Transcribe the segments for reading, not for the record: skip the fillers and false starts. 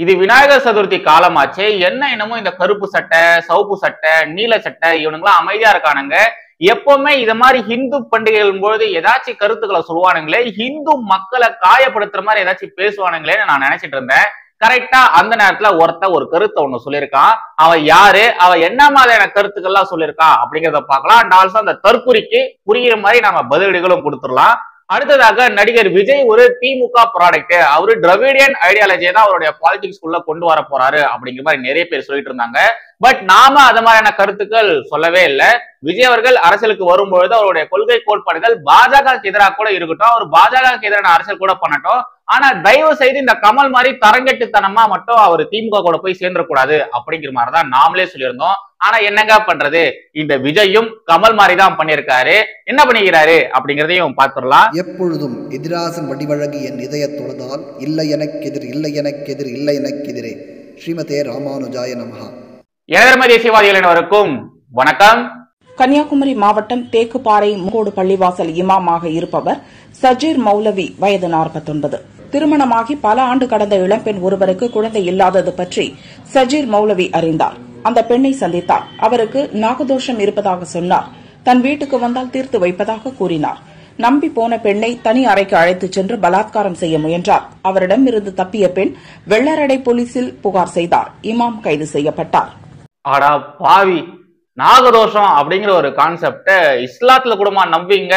இது விநாயகர் சதுர்த்தி காலமாச்சு. என்ன என்னமோ இந்த கருப்பு சட்டை, சவுப்பு சட்டை, நீல சட்டை இவனுங்களாம் அமைதியா இருக்கானுங்க. எப்பவுமே இத மாதிரி ஹிந்து பண்டிகைகள் போது ஏதாச்சும் கருத்துக்களை சொல்லுவானுங்களே, ஹிந்து மக்களை காயப்படுத்துற மாதிரி ஏதாச்சும் பேசுவானுங்களேன்னு நான் நினைச்சிட்டு இருந்தேன். கரெக்டா அந்த நேரத்துல ஒரு கருத்தை ஒண்ணு சொல்லியிருக்கான். அவன் யாரு, அவன் என்ன மாதிரியான கருத்துக்கள்லாம் சொல்லியிருக்கான் அப்படிங்கிறத பார்க்கலாம். அண்ட் ஆல்சோ அந்த தற்குறிக்கு புரியுற மாதிரி நம்ம பதிலடிகளும் கொடுத்துடலாம். அடுத்ததாக நடிகர் விஜய் ஒரு திமுக ப்ராடக்ட், அவரு டிராவிடியன் ஐடியாலஜியை தான் அவருடைய பாலிடிக்ஸ்குள்ள கொண்டு வர போறாரு அப்படிங்கிற மாதிரி நிறைய பேர் சொல்லிட்டு இருந்தாங்க. பட் நாம அது மாதிரியான கருத்துக்கள் சொல்லவே இல்லை. விஜய் அவர்கள் அரசியலுக்கு வரும்பொழுது அவருடைய கொள்கை கோட்பாடுகள் பாஜகவுக்கு எதிராக கூட இருக்கட்டும், அவர் பாஜகவுக்கு எதிரான அரசியல் கூட பண்ணட்டும், ஆனா தயவு செய்து இந்த கமல் மாதிரி தரங்கெட்டுத்தனமா மட்டும் அவர் திமுக கூட போய் சேர்ந்துடக்கூடாது அப்படிங்கிற மாதிரிதான் நாமளே சொல்லியிருந்தோம். ஆனா என்னங்க பண்றது, இந்த விஜயும் கமல் மாதிரி தான் பண்ணியிருக்காரு. என்ன பண்ணிக்கிறாரு அப்படிங்கிறதையும் பார்த்துடலாம். எப்பொழுதும் எதிராசன் வடிவழகு என் இதய தொழுதால் இல்லை எனக்கெதிர் இல்லை எனக்கெதிர் இல்லை எனக்கெதிரே. ஸ்ரீமதே ராமானுஜாய நமஹா. எனதர்ம தேசியவாதிகள் அனைவருக்கும் வணக்கம். கன்னியாகுமரி மாவட்டம் தேக்குப்பாறை முகோடு பள்ளிவாசல் இமாமாக இருப்பவர் சஜீர் மௌலவி, வயது 49. திருமணமாகி பல ஆண்டு கடந்த இளம்பெண் ஒருவருக்கு குழந்தை இல்லாதது பற்றி சஜீர் மௌலவி அறிந்தார். அந்த பெண்ணை சந்தித்தார். அவருக்கு நாகதோஷம் இருப்பதாக சொன்னார். தன் வீட்டுக்கு வந்தால் தீர்த்து வைப்பதாக கூறினார். நம்பி போன பெண்ணை தனி அறைக்கு அழைத்துச் சென்று பலாத்காரம் செய்ய முயன்றார். அவரிடம் இருந்து தப்பிய பெண் வெள்ளரடை போலீசில் புகார் செய்தார். இமாம் கைது செய்யப்பட்டார். ஆடா பாவி, நாகதோஷம் அப்படிங்கிற ஒரு கான்செப்ட இஸ்லாத்துல கூடமா நம்பிங்க?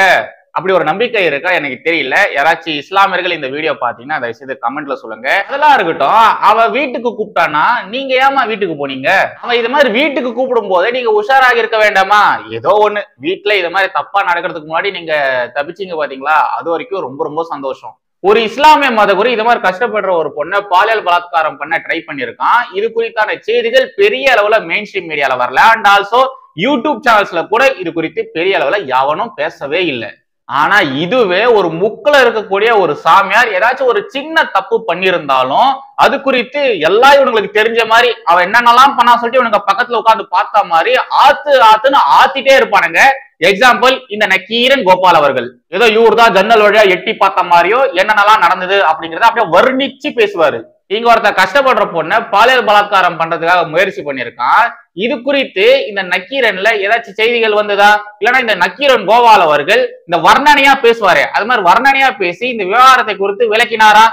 அப்படி ஒரு நம்பிக்கை இருக்கா எனக்கு தெரியல. யாராச்சும் இஸ்லாமியர்கள் இந்த வீடியோ பாத்தீங்கன்னா தயவு செய்து கமெண்ட்ல சொல்லுங்க. அதெல்லாம் இருக்கட்டும், அவ வீட்டுக்கு கூப்பிட்டானா நீங்க ஏமா வீட்டுக்கு போனீங்க? அவன் இது மாதிரி வீட்டுக்கு கூப்பிடும் போதே நீங்க உஷாராக இருக்க வேண்டாமா? ஏதோ ஒண்ணு வீட்டுல இது மாதிரி தப்பா நடக்கிறதுக்கு முன்னாடி நீங்க தப்பிச்சீங்க பாத்தீங்களா, அது வரைக்கும் ரொம்ப ரொம்ப சந்தோஷம். ஒரு இஸ்லாமிய மதகுரு இது மாதிரி கஷ்டப்படுற ஒரு பொண்ணை பாலியல் பலாத்காரம் பண்ண ட்ரை பண்ணிருக்கான். இது குறித்தான செய்திகள் பெரிய அளவுல மெயின் ஸ்ட்ரீம் மீடியால வரல. அண்ட் ஆல்சோ யூடியூப் சேனல்ஸ்ல கூட இது குறித்து பெரிய அளவுல யாவனும் பேசவே இல்லை. ஆனா இதுவே ஒரு முக்கில இருக்கக்கூடிய ஒரு சாமியார் ஏதாச்சும் ஒரு சின்ன தப்பு பண்ணியிருந்தாலும் அது குறித்து எல்லா இவனுங்களுக்கு தெரிஞ்ச மாதிரி அவன் என்னென்னலாம் பண்ணா சொல்லிட்டு இவனுக்கு பக்கத்துல உட்காந்து பார்த்த மாதிரி ஆத்துன்னு ஆத்திட்டே இருப்பானுங்க. எக்ஸாம்பிள், இந்த நக்கீரன் கோபால் அவர்கள் ஏதோ இவர் தான் ஜன்னல் வழியா எட்டி பார்த்த மாதிரியோ என்னென்னலாம் நடந்தது அப்படிங்கறத அப்படியே வர்ணிச்சு பேசுவாரு. இங்க ஒருத்த கஷ்டப்படுற பொண்ண பாலியல் பலாத்காரம் பண்றதுக்காக முயற்சி பண்ணிருக்கான். இது குறித்து இந்த நக்கீரன்ல ஏதாச்சும் செய்திகள் வந்ததா? இல்லைன்னா இந்த நக்கீரன் கோபால் அவர்கள் இந்த வர்ணனையா பேசுவாரு, அது மாதிரி வர்ணனையா பேசி இந்த விவகாரத்தை குறித்து விளக்கினாரா?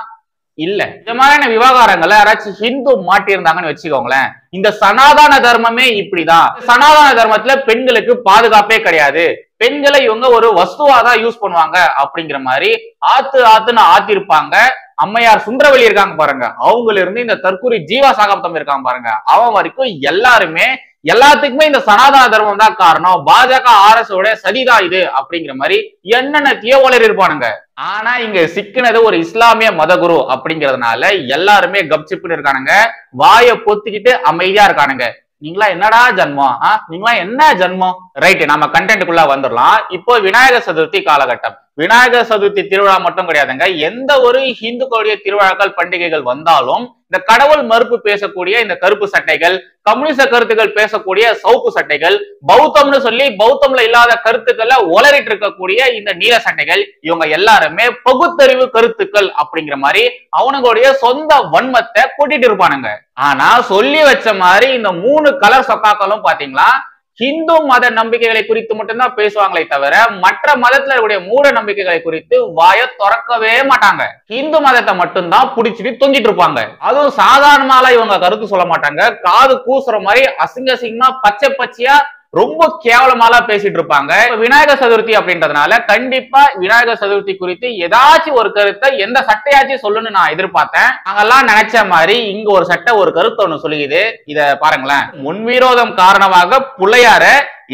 இல்ல. இந்த மாதிரியான விவகாரங்களை யாராச்சும் ஹிந்து மாட்டியிருந்தாங்கன்னு வச்சுக்கோங்களேன். இந்த சனாதன தர்மமே இப்படிதான். சனாதன தர்மத்துல பெண்களுக்கு பாதுகாப்பே கிடையாது, பெண்களை இவங்க ஒரு வஸ்துவாதான் யூஸ் பண்ணுவாங்க அப்படிங்கிற மாதிரி ஆத்துன்னு ஆத்திருப்பாங்க. அம்மையார் சுந்தரவெளி இருக்காங்க பாருங்க, அவங்கள இருந்து இந்த தற்கூரி ஜீவா சாகப்தம் இருக்காங்க பாருங்க, அவன் வரைக்கும் எல்லாருமே எல்லாத்துக்குமே இந்த சனாதன தர்மம் தான் காரணம், பாஜக RS உடைய சதிதான் இது அப்படிங்கிற மாதிரி என்னென்ன தியோவலர் இருப்பானுங்க. ஆனா இங்க சிக்கினது ஒரு இஸ்லாமிய மதகுரு அப்படிங்கிறதுனால எல்லாருமே கப்சிப்புன்னு இருக்கானுங்க, வாயை பொத்திக்கிட்டு அமைதியா இருக்கானுங்க. நீங்களா என்னடா ஜன்மம், நீங்களா என்ன ஜன்மம்? ரைட், நம்ம கண்டென்ட்டுக்குள்ள வந்துடலாம். இப்போ விநாயகர் சதுர்த்தி காலகட்டம். விநாயகர் சதுர்த்தி திருவிழா மட்டும் கிடையாதுங்க, எந்த ஒரு இந்துக்களுடைய திருவிழாக்கள் பண்டிகைகள் வந்தாலும் இந்த கடவுள் மறுப்பு பேசக்கூடிய இந்த கருப்பு சட்டைகள், கம்யூனிச கருத்துக்கள் பேசக்கூடிய சவுப்பு சட்டைகள், பௌத்தம்னு சொல்லி பௌத்தம்ல இல்லாத கருத்துக்களை ஒளரிட்டு இருக்கக்கூடிய இந்த நீல சட்டைகள், இவங்க எல்லாருமே பகுத்தறிவு கருத்துக்கள் அப்படிங்கிற மாதிரி அவனுங்களுடைய சொந்த வன்மத்தை கூட்டிட்டு இருப்பானுங்க. ஆனா சொல்லி வச்ச மாதிரி இந்த 3 கலர் சொக்காக்களும் பாத்தீங்களா ஹிந்து மத நம்பிக்கைகளை குறித்து மட்டும்தான் பேசுவாங்களே தவிர மற்ற மதத்துல இருக்கக்கூடிய மூட நம்பிக்கைகளை குறித்து வாயை திறக்கவே மாட்டாங்க. ஹிந்து மதத்தை மட்டும்தான் புடிச்சிட்டு தொங்கிட்டு இருப்பாங்க. அதுவும் சாதாரணமால இவங்க கருத்து சொல்ல மாட்டாங்க, காது கூசுற மாதிரி அசிங்க அசிங்கமா பச்சை பச்சையா ரொம்ப கேவலமாலா பேசிட்டு இருப்பாங்க. விநாயகர் சதுர்த்தி அப்படின்றதுனால கண்டிப்பா விநாயகர் சதுர்த்தி குறித்து ஏதாச்சும் ஒரு கருத்தை எந்த சட்டையாச்சும் சொல்லணும்னு நான் எதிர்பார்த்தேன். நாங்கெல்லாம் நினைச்ச மாதிரி இங்க ஒரு சட்டை ஒரு கருத்து ஒண்ணு சொல்லுது. இத பாருங்களேன். முன்விரோதம் காரணமாக பிள்ளையார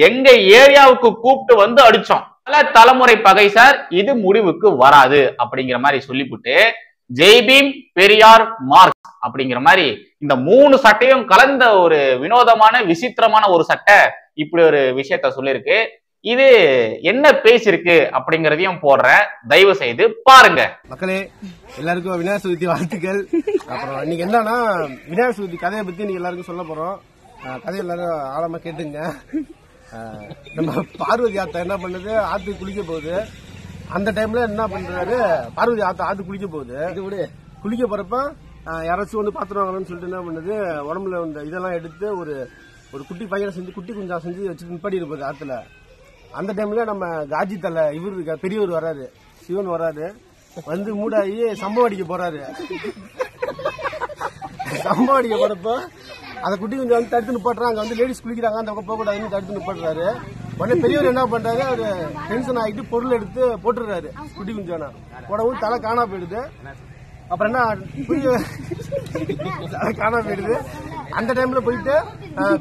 எங்க ஏரியாவுக்கு கூப்பிட்டு வந்து அடிச்சோம், பல தலைமுறை பகை சார், இது முடிவுக்கு வராது அப்படிங்கிற மாதிரி சொல்லிவிட்டு ஜெய்பீம் பெரியார் மார்க்ஸ் அப்படிங்கிற மாதிரி இந்த 3 சட்டையும் கலந்த ஒரு வினோதமான விசித்திரமான ஒரு சட்டை இப்படி ஒரு விஷயத்த சொல்லிருக்கு. இது என்ன பேசிருக்கு அப்படிங்கறதையும் போடுறேன், தயவு செய்து பாருங்க. மக்களே எல்லாருக்கும் விநாயகர் சதுர்த்தி வாழ்த்துக்கள். அப்புறம் இன்னைக்கு என்னன்னா விநாயகர் சதுர்த்தி கதையை பத்தி இன்னைக்கு எல்லாருக்கும் சொல்ல போறோம். கதை எல்லாரும் ஆழமா கேட்டுங்க. நம்ம பார்வதி ஆத்தா என்ன பண்ணுது, ஆத்துக்கு குளிக்க போகுது. அந்த டைம்ல என்ன பண்றாரு, பார்வதி ஆத்தா ஆத்து குளிக்க போகுது. குளிக்க போறப்ப யாராச்சும் வந்து பாத்துருவாங்கன்னு சொல்லிட்டு என்ன பண்ணுது, உடம்புல இந்த இதெல்லாம் எடுத்து ஒரு ஒரு குட்டி பையனை செஞ்சு குட்டி குஞ்சா செஞ்சு வச்சு நிப்பாடி இருப்பது ஆத்துல. அந்த டைம்ல நம்ம காஜி தலை இவரு பெரியவர் வராரு, சிவன் வராரு, வந்து மூடாகி சம்பவம் அடிக்க போறாரு. சம்பவம் அடிக்க போறப்போ அந்த குட்டி கொஞ்சம் வந்து தடுத்து நிப்பாட்டுறாங்க. அங்க வந்து லேடிஸ் குளிக்கிறாங்க, அந்த பக்கம் போக கூடாதுன்னு தடுத்து நிப்பாட்டுறாரு. உடனே பெரியவர் என்ன பண்றாரு, அவரு டென்ஷன் ஆகிட்டு பொருள் எடுத்து போட்டுறாரு குட்டி குஞ்சானா. போடவும் தலை காணா போயிடுது. அப்புறம் என்ன தலை காணா போயிடுது. அந்த டைம்ல போயிட்டு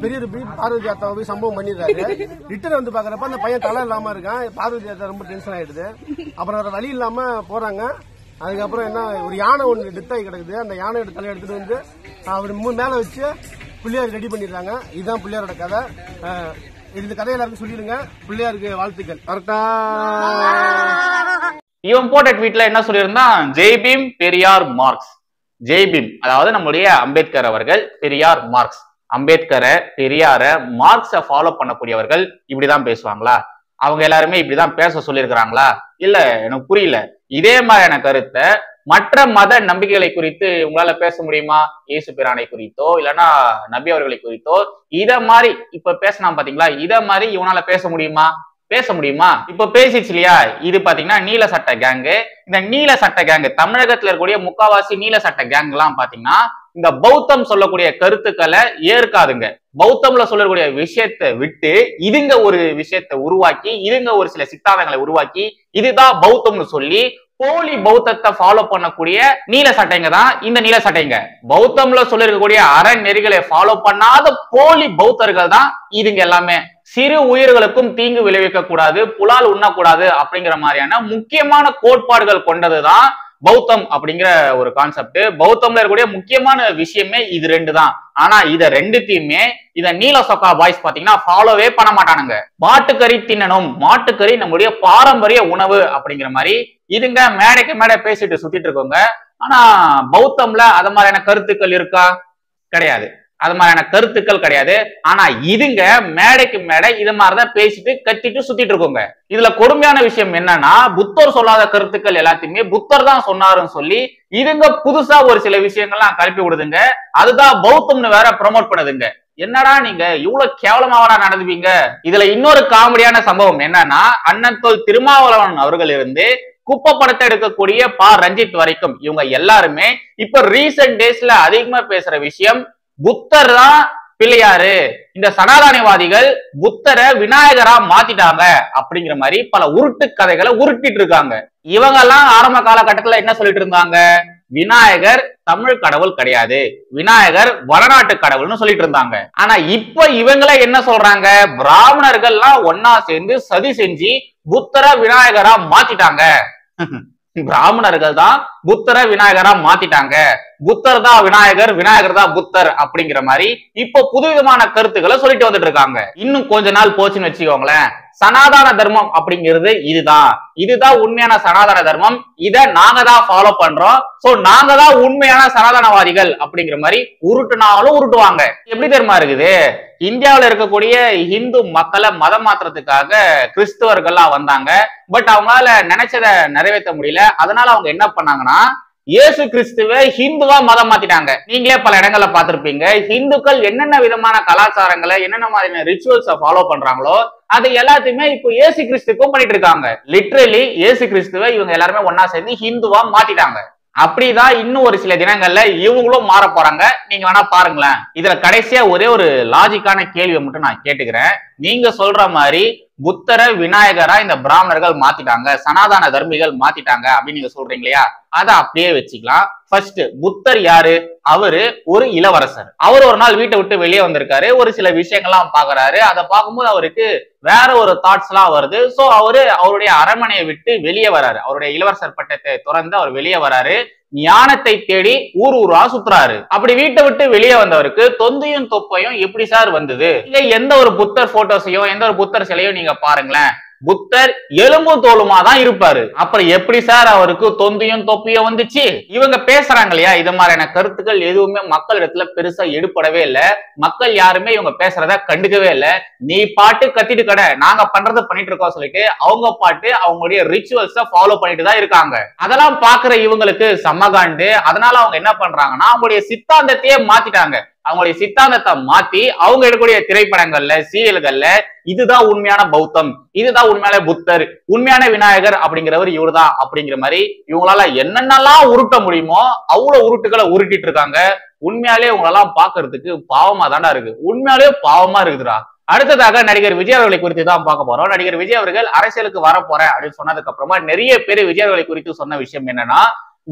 பெரியவர் போய் பார்வதி ஆத்தாவை போய் சம்பவம் பண்ணிடுறாரு. ரிட்டர்ன் வந்து பாக்குறப்ப அந்த பையன் தலை இல்லாம இருக்கான். பார்வதி ஆத்தா ரொம்ப டென்ஷன் ஆயிடுது. அப்புறம் வேற வழி இல்லாம போறாங்க. அதுக்கப்புறம் என்ன, ஒரு யானை ஒன்று டெத் ஆகி கிடக்குது. அந்த யானையோட தலையை எடுத்துட்டு வந்து அவர் மேல வச்சு பிள்ளையார் ரெடி பண்ணிடுறாங்க. இதுதான் பிள்ளையாரோட கதை. இந்த கதையை எல்லாருக்கும் சொல்லிடுங்க. பிள்ளையாருக்கு வாழ்த்துக்கள். கரெக்டா இவன் போட்ட ட்வீட்ல என்ன சொல்லியிருந்தான், ஜெய்பீம் பெரியார் மார்க்ஸ். ஜெய்பீம் அதாவது நம்முடைய அம்பேத்கர் அவர்கள், பெரியார் மார்க்ஸ். அம்பேத்கரை, பெரியார, மார்க்ஸை ஃபாலோ பண்ணக்கூடியவர்கள் இப்படிதான் பேசுவாங்களா? அவங்க எல்லாருமே இப்படிதான் பேச சொல்லியிருக்கிறாங்களா? இல்ல, எனக்கு புரியல. இதே மாதிரியான கருத்தை மற்ற மத நம்பிக்கைகளை குறித்து உங்களால பேச முடியுமா? இயேசு பிரானை குறித்தோ இல்லைன்னா நபி அவர்களை குறித்தோ இத மாதிரி இப்ப பேசினா பாத்தீங்களா, இத மாதிரி இவனால பேச முடியுமா? பேச முடியுமா? இப்ப பேசிச்சு இல்லையா? இது பாத்தீங்கன்னா நீல சட்ட கேங்கு. இந்த நீல சட்ட கேங்கு தமிழகத்துல இருக்கக்கூடிய முக்காவாசி நீல சட்ட கேங் எல்லாம் பாத்தீங்கன்னா இந்த பௌத்தம் சொல்லக்கூடிய கருத்துக்களை ஏற்காதுங்க. பௌத்தம்ல சொல்லக்கூடிய விஷயத்தை விட்டு இதுங்க ஒரு விஷயத்தை உருவாக்கி, இதுங்க ஒரு சில சித்தாந்தங்களை உருவாக்கி இதுதான் பௌத்தம்னு சொல்லி போலி பௌத்தத்தை ஃபாலோ பண்ணக்கூடிய நீல சட்டைங்க தான் இந்த நீல சட்டைங்க. பௌத்தம்ல சொல்லிருக்கக்கூடிய அறநெறிகளை ஃபாலோ பண்ணாத போலி பௌத்தர்கள் தான் இதுங்க எல்லாமே. சிறு உயிர்களுக்கும் தீங்கு விளைவிக்க கூடாது, புலால் உண்ணக்கூடாது அப்படிங்கிற மாதிரியான முக்கியமான கோட்பாடுகள் கொண்டதுதான் பௌத்தம் அப்படிங்கிற ஒரு கான்செப்ட். பௌத்தம்ல இருக்கக்கூடிய முக்கியமான விஷயமே இது ரெண்டு தான். ஆனா இத ரெண்டுத்தையுமே இத நீல சொக்கா பாய்ஸ் பாத்தீங்கன்னா ஃபாலோவே பண்ண மாட்டானுங்க. மாட்டுக்கறி தின்னணும், மாட்டுக்கறி நம்மளுடைய பாரம்பரிய உணவு அப்படிங்கிற மாதிரி இதுங்க மேடைக்கு மேடை பேசிட்டு சுத்திட்டு இருக்கோங்க. ஆனா பௌத்தம்ல அது மாதிரியான கருத்துக்கள் இருக்கா? கிடையாது. அது மாதிரியான கருத்துக்கள் கிடையாது. ஆனா இதுங்க மேடைக்கு மேடை இது மாதிரிதான் பேசிட்டு கத்திட்டு சுத்திட்டு இருக்கோங்க. இதுல கொடுமையான விஷயம் என்னன்னா, புத்தர் சொல்லாத கருத்துக்கள் எல்லாத்தையுமே புத்தர் தான் சொன்னாருன்னு சொல்லி இதுங்க புதுசா ஒரு சில விஷயங்கள்லாம் கலப்பி விடுதுங்க. அதுதான் பௌத்தம்னு வேற ப்ரமோட் பண்ணுதுங்க. என்னடா நீங்க இவ்வளவு கேவலமாவா நடந்துவீங்க? இதுல இன்னொரு காமெடியான சம்பவம் என்னன்னா, அண்ணன் தொல் திருமாவளவன் அவர்கள் இருந்து குப்பை படத்தை எடுக்கக்கூடிய பா ரஞ்சித் வரைக்கும் இவங்க எல்லாருமே இப்ப ரீசெண்ட் டேஸ்ல அதிகமா பேசுற விஷயம், புத்தர் தான் பிள்ளையாரு, இந்த சனாதனவாதிகள் புத்தரை விநாயகரா மாத்திட்டாங்க அப்படிங்கிற மாதிரி பல உருட்டு கதைகளை உருட்டிட்டு இருக்காங்க. இவங்க எல்லாம் ஆரம்ப காலகட்டத்துல என்ன சொல்லிட்டு இருந்தாங்க, விநாயகர் தமிழ் கடவுள் கிடையாது, விநாயகர் வடநாட்டு கடவுள்னு சொல்லிட்டு இருந்தாங்க. ஆனா இப்ப இவங்கள என்ன சொல்றாங்க, பிராமணர்கள்லாம் ஒன்னா சேர்ந்து சதி செஞ்சு புத்தரை விநாயகரா மாத்திட்டாங்க. பிராமணர்கள் தான் புத்தரை விநாயகரா மாத்திட்டாங்க, புத்தர் தான் விநாயகர், விநாயகர் தான் புத்தர் அப்படிங்கிற மாதிரி இப்போ புதுவிதமான கருத்துக்களை சொல்லிட்டு வந்துட்டு இருக்காங்க. இன்னும் கொஞ்ச நாள் போச்சுன்னு வச்சுக்கோங்களேன், சனாதன தர்மம் அப்படிங்கிறது இதுதான் உண்மையான சனாதன தர்மம், இத நாங்க தான் ஃபாலோ பண்றோம், சோ நாங்க தான் உண்மையான சனாதனவாதிகள் அப்படிங்கிற மாதிரி உருட்டுனாலும் உருட்டுவாங்க. எப்படி தெரியுமா இருக்குது, இந்தியாவில இருக்கக்கூடிய இந்து மக்களை மதம் மாத்துறதுக்காக கிறிஸ்தவர்கள்லாம் வந்தாங்க. பட் அவங்களால நினைச்சதை நிறைவேற்ற முடியல. அதனால அவங்க என்ன பண்ணாங்கன்னா, இயேசு கிறிஸ்துவை ஹிந்துவா மதம் மாத்திட்டாங்க. நீங்களே பல இடங்கள்ல பார்த்திருப்பீங்க, ஹிந்துக்கள் என்னென்ன விதமான கலாச்சாரங்களை என்னென்ன மாதிரியான ரிச்சுவல்ஸை ஃபாலோ பண்றாங்களோ அது எல்லாத்தையுமே இப்போ இயேசு கிறிஸ்துக்கும் பண்ணிட்டு இருக்காங்க. லிட்ரலி இயேசு கிறிஸ்துவை இவங்க எல்லாருமே ஒன்னா சேர்ந்து ஹிந்துவா மாத்திட்டாங்க. அப்படிதான் இன்னும் ஒரு சில தினங்கள்ல இவங்களும் மாற போறாங்க. நீங்க வேணா பாருங்களேன். இதுல கடைசியா ஒரே ஒரு லாஜிக்கான கேள்வியை மட்டும் நான் கேட்டுக்கிறேன். நீங்க சொல்ற மாதிரி புத்தரை விநாயகரா இந்த பிராமணர்கள் மாத்திட்டாங்க, சனாதன தர்மிகள் மாத்திட்டாங்க அப்படின்னு நீங்க சொல்றீங்க இல்லையா, அதை அப்படியே வச்சுக்கலாம். ஃபர்ஸ்ட், புத்தர் யாரு? அவரு ஒரு இளவரசர். அவர் ஒரு நாள் வீட்டை விட்டு வெளியே வந்திருக்காரு, ஒரு சில விஷயங்கள்லாம் பாக்குறாரு. அதை பார்க்கும்போது அவருக்கு வேற ஒரு தாட்ஸ் எல்லாம் வருது. சோ அவருடைய அரண்மனையை விட்டு வெளியே வராரு, அவருடைய இளவரசர் பட்டத்தை துறந்து அவர் வெளியே வராரு, ஞானத்தை தேடி ஊர் ஊரா சுத்துறாரு. அப்படி வீட்டை விட்டு வெளியே வந்தவருக்கு தொந்தையும் தொப்பையும் எப்படி சார் வந்தது? எந்த ஒரு புத்தர் போட்டோஸையும் எந்த ஒரு புத்தர் சிலையும் நீங்க பாருங்களேன், புத்தர் எலும்பும் தோலுமா தான் இருப்பாரு. அப்புறம் எப்படி சார் அவருக்கு தொந்தியும் தொப்பியும் வந்துச்சு? இவங்க பேசுறாங்க இல்லையா, இது மாதிரியான கருத்துக்கள் எதுவுமே மக்கள் இடத்துல பெருசா எடுபடவே இல்ல. மக்கள் யாருமே இவங்க பேசுறத கண்டுக்கவே இல்ல. நீ பாட்டு கத்திட்டு கடை, நாங்க பண்றதை பண்ணிட்டு இருக்கோம் சொல்லிட்டு அவங்க பாட்டு அவங்களுடைய ரிச்சுவல்ஸ ஃபாலோ பண்ணிட்டு தான் இருக்காங்க. அதெல்லாம் பாக்குற இவங்களுக்கு சமகாண்டு. அதனால அவங்க என்ன பண்றாங்கன்னா அவங்களுடைய சித்தாந்தத்தையே மாத்திட்டாங்க. அவங்களுடைய சித்தாந்தத்தை மாத்தி அவங்க எடுக்கக்கூடிய திரைப்படங்கள்ல சீரியல்கள்ல இதுதான் உண்மையான பௌத்தம், இதுதான் உண்மையான புத்தர், உண்மையான விநாயகர் அப்படிங்கிறவர் இவருதான் அப்படிங்கிற மாதிரி இவங்களால என்னென்னலாம் உருட்ட முடியுமோ அவ்வளவு உருட்டுகளை உருட்டிட்டு இருக்காங்க. உண்மையாலே உங்களெல்லாம் பாக்குறதுக்கு பாவமா தாண்டா இருக்கு. உண்மையாலே பாவமா இருக்குதுடா. அடுத்ததாக நடிகர் விஜய் அவர்களை குறித்து தான் பார்க்க போறோம். நடிகர் விஜய் அவர்கள் அரசியலுக்கு வர போறேன் அப்படின்னு சொன்னதுக்கு அப்புறமா நிறைய பேர் விஜய் அவர்களை குறித்து சொன்ன விஷயம் என்னன்னா,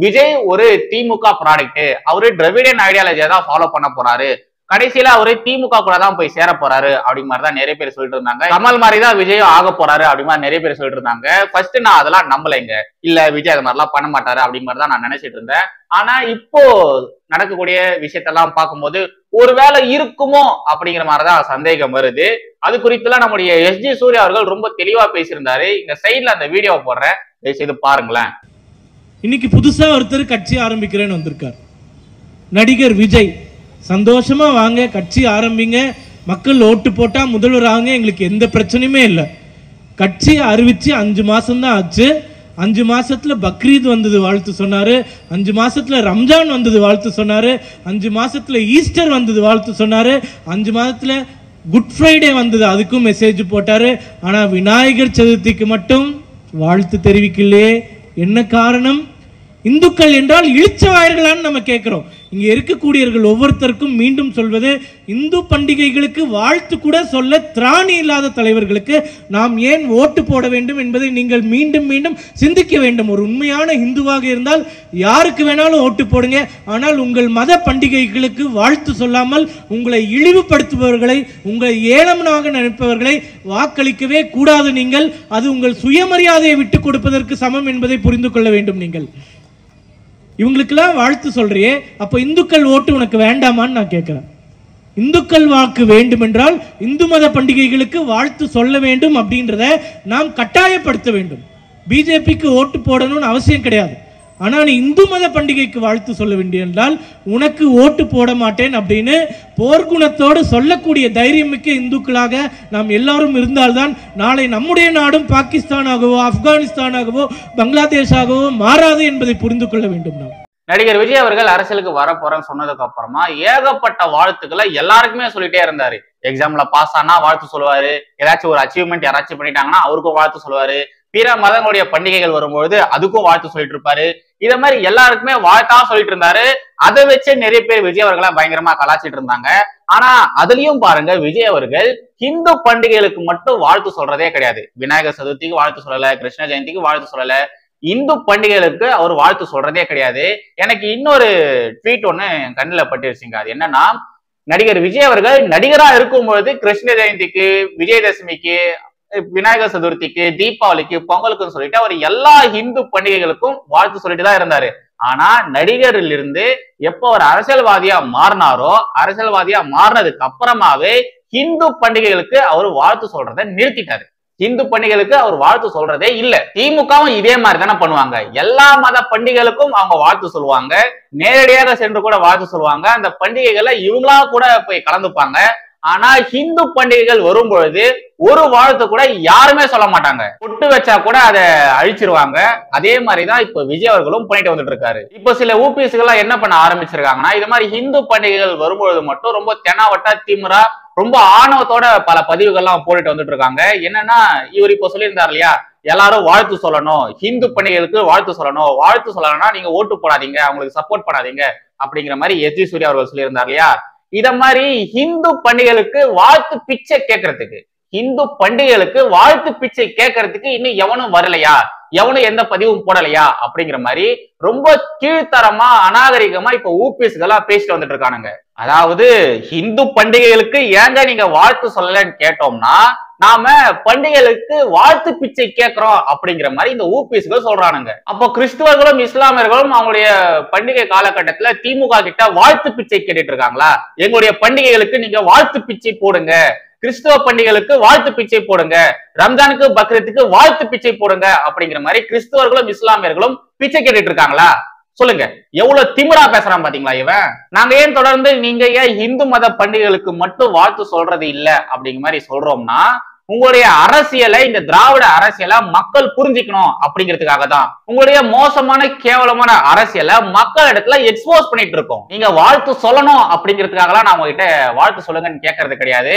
விஜய் ஒரு திமுக ப்ராடக்ட், அவரு திராவிடன் ஐடியாலஜியை தான் ஃபாலோ பண்ண போறாரு, கடைசியில அவரு திமுக கூட தான் போய் சேர போறாரு அப்படி மாதிரிதான் நிறைய பேர் சொல்லிட்டு இருந்தாங்க. கமல் மாதிரிதான் விஜயும் ஆக போறாரு அப்படி மாதிரி நிறைய பேர் சொல்லிட்டு இருந்தாங்க. ஃபர்ஸ்ட் நான் அதெல்லாம் நம்பலைங்க, இல்ல விஜய் அது மாதிரிலாம் பண்ண மாட்டாரு அப்படி மாதிரி தான் நான் நினைச்சிட்டு இருந்தேன். ஆனா இப்போ நடக்கக்கூடிய விஷயத்தெல்லாம் பார்க்கும்போது ஒருவேளை இருக்குமோ அப்படிங்கிற மாதிரிதான் சந்தேகம் வருது. அது குறித்துலாம் நம்முடைய எஸ்ஜி சூர்யா அவர்கள் ரொம்ப தெளிவா பேசியிருந்தாரு. இந்த சைட்ல அந்த வீடியோவை போடுறேன், தயவுசெய்து பாருங்களேன். இன்னைக்கு புதுசா ஒருத்தர் கட்சி ஆரம்பிக்கிறேன்னு வந்திருக்கார், நடிகர் விஜய். சந்தோஷமா வாங்க, கட்சி ஆரம்பிங்க, மக்கள் ஓட்டு போட்டா முதல்வர் ஆகுங்க, எங்களுக்கு எந்த பிரச்சனையுமே இல்லை. கட்சி அறிவிச்சு 5 மாசம் தான் ஆச்சு. 5 மாசத்துல பக்ரீத் வந்தது வாழ்த்து சொன்னாரு, 5 மாசத்துல ரம்ஜான் வந்தது வாழ்த்து சொன்னாரு, 5 மாசத்துல ஈஸ்டர் வந்தது வாழ்த்து சொன்னாரு, 5 மாதத்துல குட் ஃப்ரைடே வந்தது அதுக்கும் மெசேஜ் போட்டாரு. ஆனா விநாயகர் சதுர்த்திக்கு மட்டும் வாழ்த்து தெரிவிக்கலையே, என்ன காரணம்? இந்துக்கள் என்றால் இழிச்சவாயர்களான்னு நம்ம கேட்கிறோம். இங்க இருக்கக்கூடியவர்கள் ஒவ்வொருத்தருக்கும் மீண்டும் சொல்வது, இந்து பண்டிகைகளுக்கு வாழ்த்து கூட சொல்ல திராணி இல்லாத தலைவர்களுக்கு நாம் ஏன் ஓட்டு போட வேண்டும் என்பதை நீங்கள் மீண்டும் மீண்டும் சிந்திக்க வேண்டும். ஒரு உண்மையான இந்துவாக இருந்தால் யாருக்கு வேணாலும் ஓட்டு போடுங்க, ஆனால் உங்கள் மத பண்டிகைகளுக்கு வாழ்த்து சொல்லாமல் உங்களை இழிவுபடுத்துபவர்களை, உங்களை ஏளனமாக நினைப்பவர்களை வாக்களிக்கவே கூடாது. நீங்கள் அது உங்கள் சுயமரியாதையை விட்டுக் கொடுப்பதற்கு சமம் என்பதை புரிந்து கொள்ள வேண்டும். நீங்கள் இவங்களுக்கெல்லாம் வாழ்த்து சொல்றியே, அப்ப இந்துக்கள் ஓட்டு உனக்கு வேண்டாமான்னு நான் கேட்கிறேன். இந்துக்கள் வாக்கு வேண்டும் என்றால் இந்து மத பண்டிகைகளுக்கு வாழ்த்து சொல்ல வேண்டும் அப்படின்றத நாம் கட்டாயப்படுத்த வேண்டும். பிஜேபிக்கு ஓட்டு போடணும்னு அவசியம் கிடையாது. ஆனா நீ இந்து மத பண்டிகைக்கு வாழ்த்து சொல்ல வேண்டியிருந்தால் உனக்கு ஓட்டு போட மாட்டேன் அப்படின்னு போர்க்குணத்தோடு சொல்லக்கூடிய தைரியமிக்க இந்துக்களாக நாம் எல்லாரும் இருந்தால்தான் நாளை நம்முடைய நாடும் பாகிஸ்தானாகவோ ஆப்கானிஸ்தானாகவோ பங்களாதேஷாகவோ மாறாது என்பதை புரிந்து கொள்ள வேண்டும். நாம் நடிகர் விஜய் அவர்கள் அரசியலுக்கு வர போறேன்னு சொன்னதுக்கு அப்புறமா ஏகப்பட்ட வாழ்த்துக்களை எல்லாருக்குமே சொல்லிட்டே இருந்தாரு. எக்ஸாம்ல பாஸ் ஆனா வாழ்த்து சொல்லுவாரு, ஏதாச்சும் ஒரு அச்சீவ்மெண்ட் யாராச்சும் பண்ணிட்டாங்கன்னா அவருக்கும் வாழ்த்து சொல்லுவாரு, பிற மதங்களுடைய பண்டிகைகள் வரும்போது அதுக்கும் வாழ்த்து சொல்லிட்டு இருப்பாரு. இத மாதிரி எல்லாருக்குமே வாழ்த்தா சொல்லிட்டு இருந்தாரு. அதை வச்சு நிறைய பேர் விஜய் அவர்களை பயங்கரமா கலாச்சிட்டு இருந்தாங்க. ஆனா அதுலயும் பாருங்க, விஜய் அவர்கள் ஹிந்து பண்டிகைகளுக்கு மட்டும் வாழ்த்து சொல்றதே கிடையாது. விநாயகர் சதுர்த்திக்கு வாழ்த்து சொல்லல, கிருஷ்ண ஜெயந்திக்கு வாழ்த்து சொல்லல, இந்து பண்டிகைகளுக்கு அவர் வாழ்த்து சொல்றதே கிடையாது. எனக்கு இன்னொரு ட்வீட் ஒண்ணு கண்ணில் பட்டுருச்சுங்க. அது என்னன்னா, நடிகர் விஜய் அவர்கள் நடிகரா இருக்கும்பொழுது கிருஷ்ண ஜெயந்திக்கு, விஜயதசமிக்கு, விநாயகர் சதுர்த்திக்கு, தீபாவளிக்கு, பொங்கலுக்குன்னு சொல்லிட்டு அவர் எல்லா இந்து பண்டிகைகளுக்கும் வாழ்த்து சொல்லிட்டு தான் இருந்தாரு. ஆனா நடிகரில் இருந்து எப்போ அவர் அரசியல்வாதியா மாறினாரோ, அரசியல்வாதியா மாறினதுக்கு அப்புறமாவே இந்து பண்டிகைகளுக்கு அவர் வாழ்த்து சொல்றதை நிறுத்திட்டாரு. இந்து பண்டிகைகளுக்கு அவர் வாழ்த்து சொல்றதே இல்ல. திமுகவும் இதே மாதிரி தானே பண்ணுவாங்க. எல்லா மத பண்டிகைகளுக்கும் அவங்க வாழ்த்து சொல்லுவாங்க, நேரடியாக சென்று கூட வாழ்த்து சொல்லுவாங்க, அந்த பண்டிகைகளை இவங்களா கூட போய் கலந்துப்பாங்க. ஆனா ஹிந்து பண்டிகைகள் வரும் பொழுது ஒரு வாழ்த்து கூட யாருமே சொல்ல மாட்டாங்க. பொட்டு வச்சா கூட அதை அழிச்சிருவாங்க. அதே மாதிரிதான் இப்ப விஜய் அவர்களும் பண்ணிட்டு வந்துட்டு இருக்காரு. இப்ப சில ஊபிஎஸ்கள் என்ன பண்ண ஆரம்பிச்சிருக்காங்கன்னா, இது மாதிரி ஹிந்து பண்டிகைகள் வரும்பொழுது மட்டும் ரொம்ப தெனாவட்டா திமிரா ரொம்ப ஆணவத்தோட பல பதிவுகள்லாம் போட்டுட்டு வந்துட்டு இருக்காங்க. என்னன்னா, இவர் இப்ப சொல்லியிருந்தார் இல்லையா, எல்லாரும் வாழ்த்து சொல்லணும், ஹிந்து பண்டிகைகளுக்கு வாழ்த்து சொல்லணும், வாழ்த்து சொல்லணும்னா நீங்க ஓட்டு போடாதீங்க, அவங்களுக்கு சப்போர்ட் பண்ணாதீங்க அப்படிங்கிற மாதிரி எஸ்ஜி சூர்யா அவர்கள் சொல்லியிருந்தார் இல்லையா. இத மாதிரி ஹிந்து பண்டிகைகளுக்கு வாழ்த்து பிச்சை கேட்கறதுக்கு, இந்து பண்டிகைகளுக்கு வாழ்த்து பிச்சை கேட்கறதுக்கு இன்னும் எவனும் வரலையா, எவனும் எந்த பதிவும் போடலையா அப்படிங்கிற மாதிரி ரொம்ப கீழ்த்தரமா அநாகரிகமா இப்ப ஊபிஎஸ்களா பேசிட்டு வந்துட்டு இருக்கானுங்க. அதாவது இந்து பண்டிகைகளுக்கு ஏங்க நீங்க வாழ்த்து சொல்லலன்னு கேட்டோம்னா, நாம பண்டிகைகளுக்கு வாழ்த்து பிச்சை கேட்கிறோம் அப்படிங்கிற மாதிரி இந்த ஊபிஎஸ்கள் சொல்றானுங்க. அப்போ கிறிஸ்துவர்களும் இஸ்லாமியர்களும் அவங்களுடைய பண்டிகை காலகட்டத்துல திமுக கிட்ட வாழ்த்து பிச்சை கேட்டுட்டு இருக்காங்களா? எங்களுடைய பண்டிகைகளுக்கு நீங்க வாழ்த்து பிச்சை போடுங்க, கிறிஸ்துவ பண்டிகைகளுக்கு வாழ்த்து பிச்சை போடுங்க, ரம்ஜானுக்கு பக்ரீத்துக்கு வாழ்த்து பிச்சை போடுங்க அப்படிங்கிற மாதிரி கிறிஸ்துவர்களும் இஸ்லாமியர்களும் பிச்சை கேட்டுட்டு இருக்காங்களா? சொல்லுங்க, எவ்வளவு திமிரா பேசுறான் பாத்தீங்களா இவன். நாங்க ஏன் தொடர்ந்து நீங்க ஏன் இந்து மத பண்டிகைகளுக்கு மட்டும் வாழ்த்து சொல்றது இல்ல அப்படிங்கிற மாதிரி சொல்றோம்னா, உங்களுடைய அரசியலை, இந்த திராவிட அரசியலை மக்கள் புரிஞ்சுக்கணும் அப்படிங்கிறதுக்காக தான். உங்களுடைய மோசமான கேவலமான அரசியலை மக்கள் இடத்துல எக்ஸ்போஸ் பண்ணிட்டு இருக்கோம். நீங்க வாழ்த்து சொல்லணும் அப்படிங்கிறதுக்காகலாம் நான் உங்ககிட்ட வாழ்த்து சொல்லுங்கன்னு கேட்கறது கிடையாது.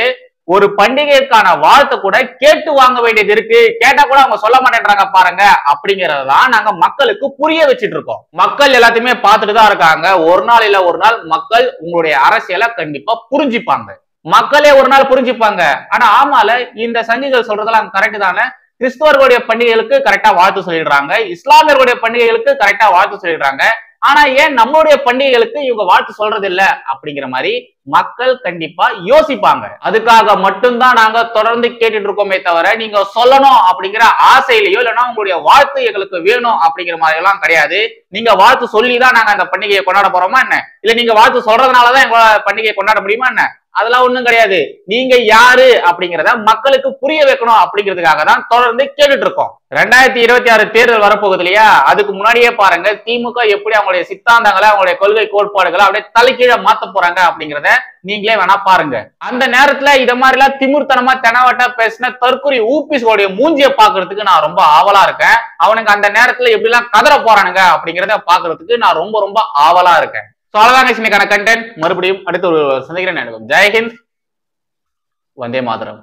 ஒரு பண்டிகைக்கான வாழ்த்தை கூட கேட்டு வாங்க வேண்டியது இருக்கு, கேட்டா கூட அவங்க சொல்ல மாட்டேன்றாங்க பாருங்க அப்படிங்கறதான் நாங்க மக்களுக்கு புரிய வச்சுட்டு இருக்கோம். மக்கள் எல்லாத்தையுமே பார்த்துட்டு தான் இருக்காங்க. ஒரு நாள் இல்ல ஒரு நாள் மக்கள் உங்களுடைய அரசியலை கண்டிப்பா புரிஞ்சுப்பாங்க. மக்களே ஒரு நாள் புரிஞ்சுப்பாங்க. ஆனா ஆமால இந்த சங்கிகள் சொல்றதெல்லாம் கரெக்ட் தானே. கிறிஸ்தவர்களுடைய பண்டிகைகளுக்கு கரெக்டா வாழ்த்து சொல்லிடுறாங்க, இஸ்லாமியர்களுடைய பண்டிகைகளுக்கு கரெக்டா வாழ்த்து சொல்லிடுறாங்க. ஆனா ஏன் நம்மளுடைய பண்டிகைகளுக்கு இவங்க வாழ்த்து சொல்றது இல்ல அப்படிங்கிற மாதிரி மக்கள் கண்டிப்பா யோசிப்பாங்க. அதுக்காக மட்டும்தான் நாங்க தொடர்ந்து கேட்டுட்டு இருக்கோமே தவிர, நீங்க சொல்லணும் அப்படிங்கிற ஆசையிலையோ இல்லைன்னா உங்களுடைய வாழ்த்து எங்களுக்கு வேணும் அப்படிங்கிற மாதிரி எல்லாம் கிடையாது. நீங்க வாழ்த்து சொல்லிதான் நாங்க அந்த பண்டிகையை கொண்டாட போறோமா என்ன? இல்ல நீங்க வாழ்த்து சொல்றதுனாலதான் எங்க பண்டிகையை கொண்டாட முடியுமா என்ன? அதெல்லாம் ஒண்ணும் கிடையாது. நீங்க யாரு அப்படிங்கிறத மக்களுக்கு புரிய வைக்கணும் அப்படிங்கிறதுக்காக தான் தொடர்ந்து கேட்டுட்டு இருக்கோம். 2026 தேர்தல் வரப்போகுது இல்லையா? அதுக்கு முன்னாடியே பாருங்க திமுக எப்படி அவங்களுடைய சித்தாந்தங்களை, அவங்களுடைய கொள்கை கோட்பாடுகளை அப்படியே தலைகீழ மாத்த போறாங்க அப்படிங்கிறத நீங்களே வேணா பாருங்க. அந்த நேரத்துல இத மாதிரி எல்லாம் திமிர்த்தனமா தெனாவட்டா பேசின தற்கொலை ஊபிஸ்களுடைய மூஞ்சிய பாக்குறதுக்கு நான் ரொம்ப ஆவலா இருக்கேன். அவனுக்கு அந்த நேரத்துல எப்படி எல்லாம் கதற போறானுங்க அப்படிங்கிறத பாக்குறதுக்கு நான் ரொம்ப ரொம்ப ஆவலா இருக்கேன். இன்னைக்கான கண்டென்ட் மறுபடியும் அடுத்த ஒரு சந்திக்கிறேன். ஜெய் ஹிந்த், வந்தே மாதரம்.